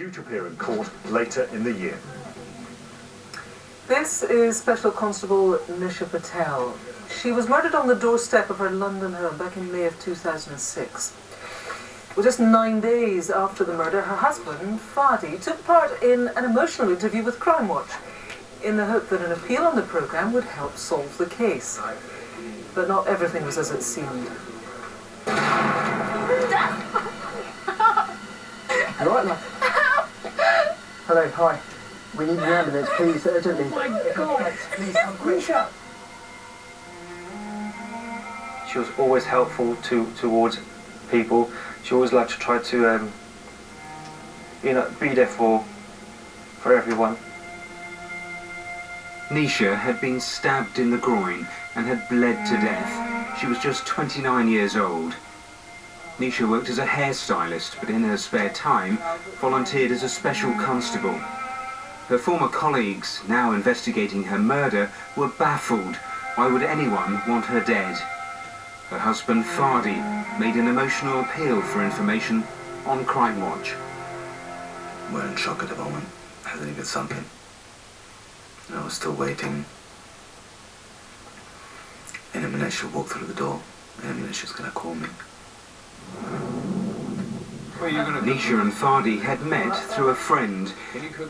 due to appear in court later in the year. This is Special Constable Nisha Patel. She was murdered on the doorstep of her London home back in May of 2006. Well, just 9 days after the murder, her husband, Fadi, took part in an emotional interview with Crimewatch in the hope that an appeal on the programme would help solve the case. But not everything was as it seemed. You all right, love? Hello, hi. We need an ambulance, please, urgently. Oh my God! Please, come quick. She was always helpful towards people. She always liked to try to, be there for everyone. Nisha had been stabbed in the groin and had bled to death. She was just 29 years old. Nisha worked as a hairstylist, but in her spare time volunteered as a special constable. Her former colleagues, now investigating her murder, were baffled. Why would anyone want her dead? Her husband, Fadi, made an emotional appeal for information on Crimewatch. We're in shock at the moment. I think it's something. I was still waiting. In a minute she'll walk through the door. In a minute she's going to call me. Nisha and Fadi had met through a friend.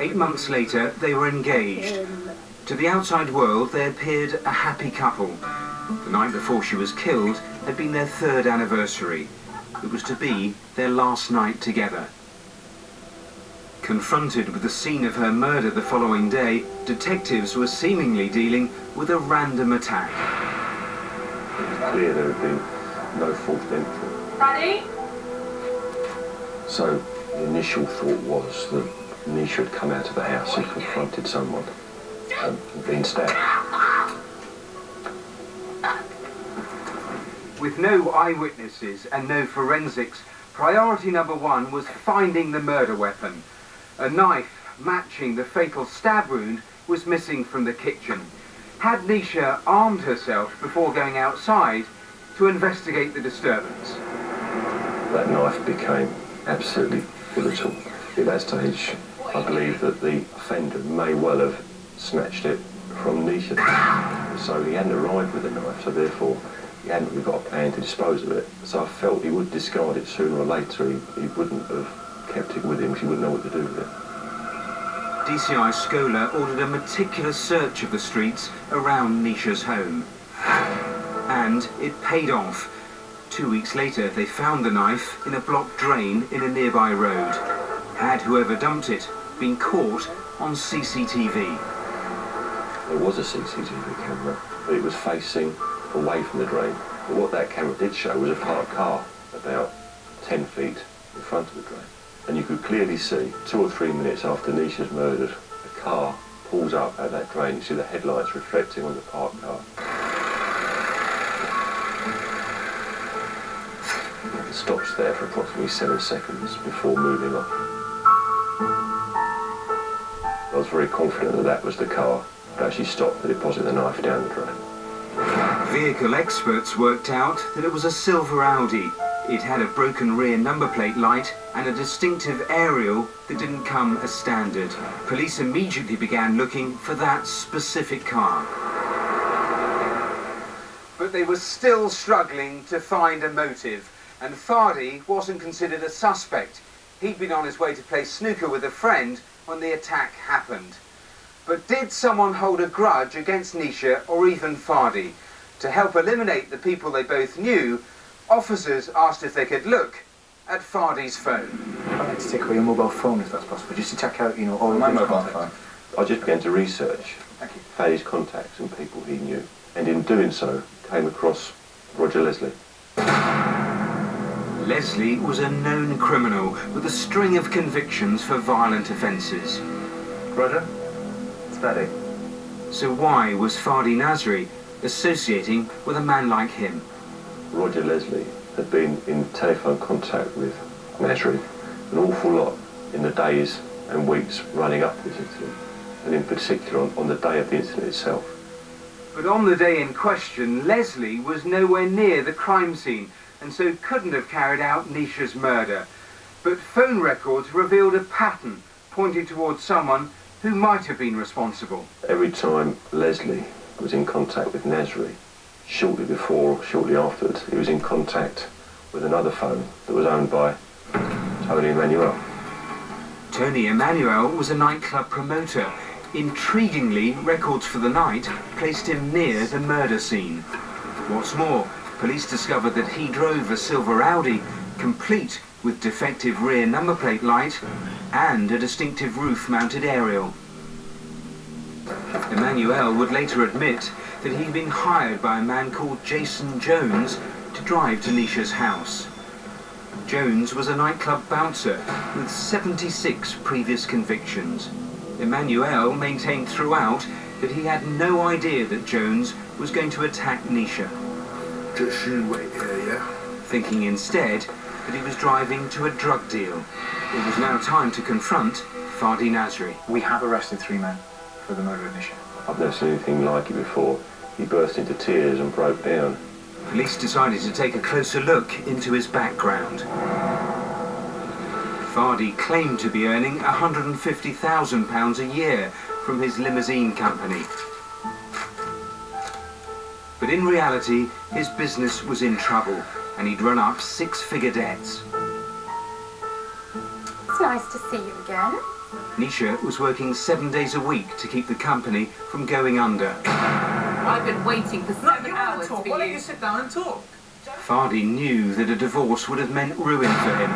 8 months later, they were engaged. To the outside world, they appeared a happy couple. The night before she was killed had been their 3rd anniversary. It was to be their last night together. Confronted with the scene of her murder the following day, detectives were seemingly dealing with a random attack. It was clear there had been no forced entry. Fadi? So the initial thought was that Nisha had come out of the house and confronted someone and been stabbed. With no eyewitnesses and no forensics, priority number 1 was finding the murder weapon. A knife matching the fatal stab wound was missing from the kitchen. Had Nisha armed herself before going outside to investigate the disturbance? That knife became absolutely pivotal. At that stage, I believe that the offender may well have snatched it from Nisha. So he hadn't arrived with the knife, so therefore he hadn't really got a plan to dispose of it. So I felt he would discard it sooner or later. He wouldn't have kept it with him because he wouldn't know what to do with it. DCI Scholar ordered a meticulous search of the streets around Nisha's home. And it paid off. 2 weeks later, they found the knife in a blocked drain in a nearby road. Had whoever dumped it been caught on CCTV? There was a CCTV camera, but it was facing away from the drain. But what that camera did show was a parked car about 10 feet in front of the drain. And you could clearly see, 2 or 3 minutes after Nisha's murdered, a car pulls up at that drain. You see the headlights reflecting on the parked car. It stops there for approximately 7 seconds before moving off. I was very confident that that was the car that actually stopped to deposit the knife down the drain. Vehicle experts worked out that it was a silver Audi. It had a broken rear number plate light and a distinctive aerial that didn't come as standard. Police immediately began looking for that specific car. But they were still struggling to find a motive, and Fadi wasn't considered a suspect. He'd been on his way to play snooker with a friend when the attack happened. But did someone hold a grudge against Nisha or even Fadi? To help eliminate the people they both knew, officers asked if they could look at Fadi's phone. I'd like to take away your mobile phone if that's possible, just to check out, all my mobile phone. I just began to research Fadi's contacts and people he knew, and in doing so, came across Roger Leslie. Leslie was a known criminal with a string of convictions for violent offences. Roger, it's Fadi. So why was Fadi Nasri associating with a man like him? Roger Leslie had been in telephone contact with Nasri an awful lot in the days and weeks running up to this incident, and in particular on the day of the incident itself. But on the day in question, Leslie was nowhere near the crime scene and so couldn't have carried out Nisha's murder. but phone records revealed a pattern pointing towards someone who might have been responsible. Every time Leslie was in contact with Nasri, shortly before or shortly afterwards, he was in contact with another phone that was owned by Tony Emanuel. Tony Emanuel was a nightclub promoter. Intriguingly, records for the night placed him near the murder scene. What's more, police discovered that he drove a silver Audi, complete with defective rear number plate light and a distinctive roof-mounted aerial. Emanuel would later admit that he'd been hired by a man called Jason Jones to drive to Nisha's house. Jones was a nightclub bouncer with 76 previous convictions. Emanuel maintained throughout that he had no idea that Jones was going to attack Nisha. Just you wait here, yeah? Thinking instead that he was driving to a drug deal. It was now time to confront Fadi Nasri. We have arrested 3 men for the murder of Nisha. I've never seen anything like it before. He burst into tears and broke down. Police decided to take a closer look into his background. Fadi claimed to be earning £150,000 a year from his limousine company. But in reality, his business was in trouble and he'd run up 6-figure debts. It's nice to see you again. Nisha was working 7 days a week to keep the company from going under. I've been waiting for 7 hours for you. Why don't you sit down and talk? Fadi knew that a divorce would have meant ruin for him.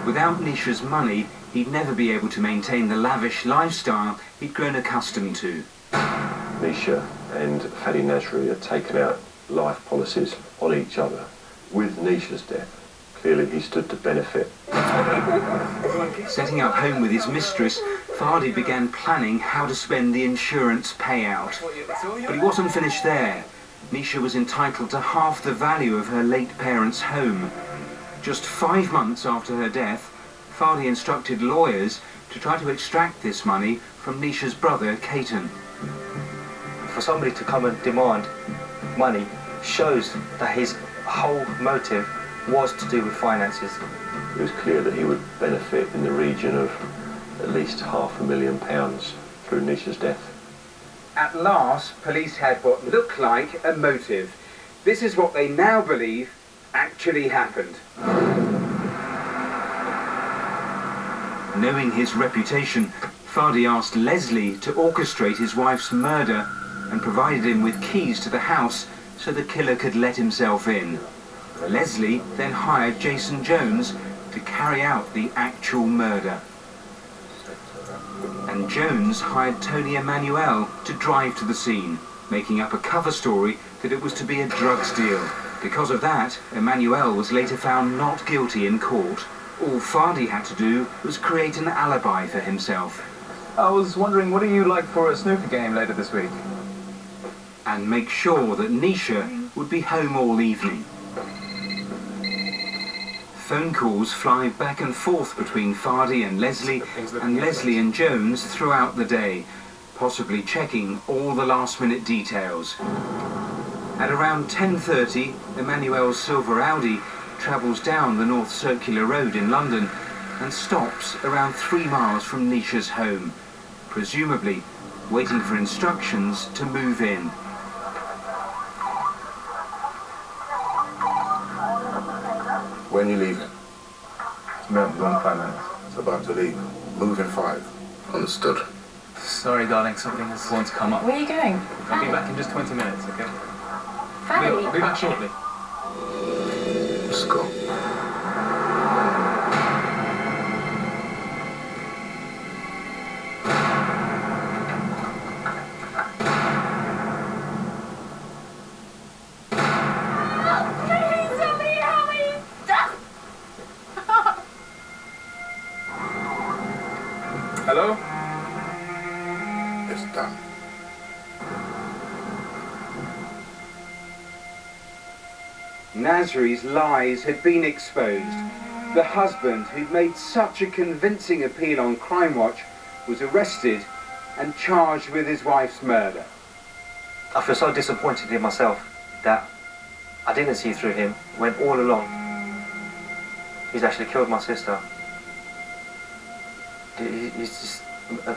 Without Nisha's money, he'd never be able to maintain the lavish lifestyle he'd grown accustomed to. Nisha and Fadi Nasri had taken out life policies on each other. With Nisha's death, clearly he stood to benefit. Setting up home with his mistress, Fadi began planning how to spend the insurance payout. But he wasn't finished there. Nisha was entitled to half the value of her late parents' home. Just 5 months after her death, Fadi instructed lawyers to try to extract this money from Nisha's brother, Caton. For somebody to come and demand money shows that his whole motive was to do with finances. It was clear that he would benefit in the region of at least £500,000 through Nisha's death. At last, police had what looked like a motive. This is what they now believe actually happened. Knowing his reputation, Fadi asked Leslie to orchestrate his wife's murder and provided him with keys to the house so the killer could let himself in. Leslie then hired Jason Jones to carry out the actual murder. And Jones hired Tony Emanuel to drive to the scene, making up a cover story that it was to be a drugs deal. Because of that, Emanuel was later found not guilty in court. All Fadi had to do was create an alibi for himself. I was wondering, what do you like for a snooker game later this week? And make sure that Nisha would be home all evening. Phone calls fly back and forth between Fadi and Leslie and Jones throughout the day, possibly checking all the last-minute details. At around 10:30, Emanuel's silver Audi travels down the North Circular Road in London and stops around 3 miles from Nisha's home, presumably waiting for instructions to move in. When you leaving? No, gone 5 minutes. It's about to leave. Move in 5. Understood. Sorry, darling, something has once come up. Where are you going? I'll be back in just 20 minutes, okay? Fadi? I'll be back shortly. Let's go. Hello? It's done. Nasri's lies had been exposed. The husband, who'd made such a convincing appeal on Crimewatch, was arrested and charged with his wife's murder. I feel so disappointed in myself that I didn't see through him when all along he's actually killed my sister. He's just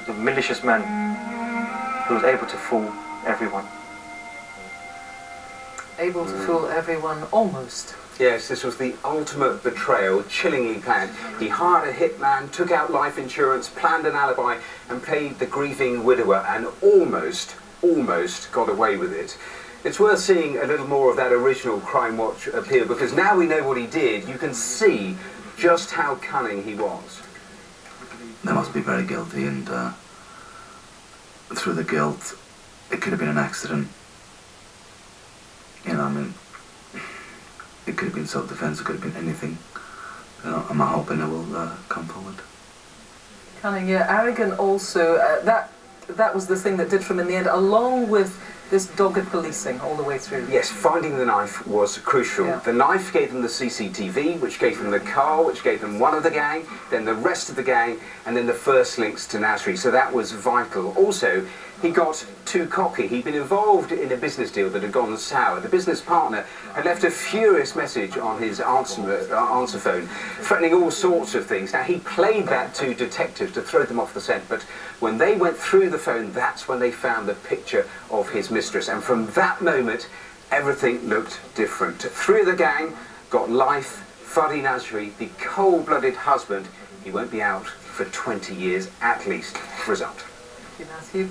a malicious man who was able to fool everyone. Able to fool everyone, almost. Yes, this was the ultimate betrayal, chillingly planned. He hired a hitman, took out life insurance, planned an alibi, and played the grieving widower, and almost got away with it. It's worth seeing a little more of that original Crimewatch appeal, because now we know what he did, you can see just how cunning he was. They must be very guilty, and through the guilt, it could have been an accident. You know, I mean, it could have been self-defense, it could have been anything. You know, I'm hoping it will come forward. Cunning, yeah. Arrogant also. That was the thing that did for him in the end, along with this dogged policing all the way through. Yes, finding the knife was crucial. Yeah. The knife gave them the CCTV, which gave them the car, which gave them one of the gang, then the rest of the gang, and then the first links to Nasri. So that was vital. Also, he got too cocky. He'd been involved in a business deal that had gone sour. The business partner had left a furious message on his answer phone, threatening all sorts of things. Now, he played that to detectives to throw them off the scent, but when they went through the phone, that's when they found the picture of his mistress. And from that moment, everything looked different. Through the gang, got life. Fadi Nasri, the cold-blooded husband, he won't be out for 20 years at least. Result. Thank you, Matthew.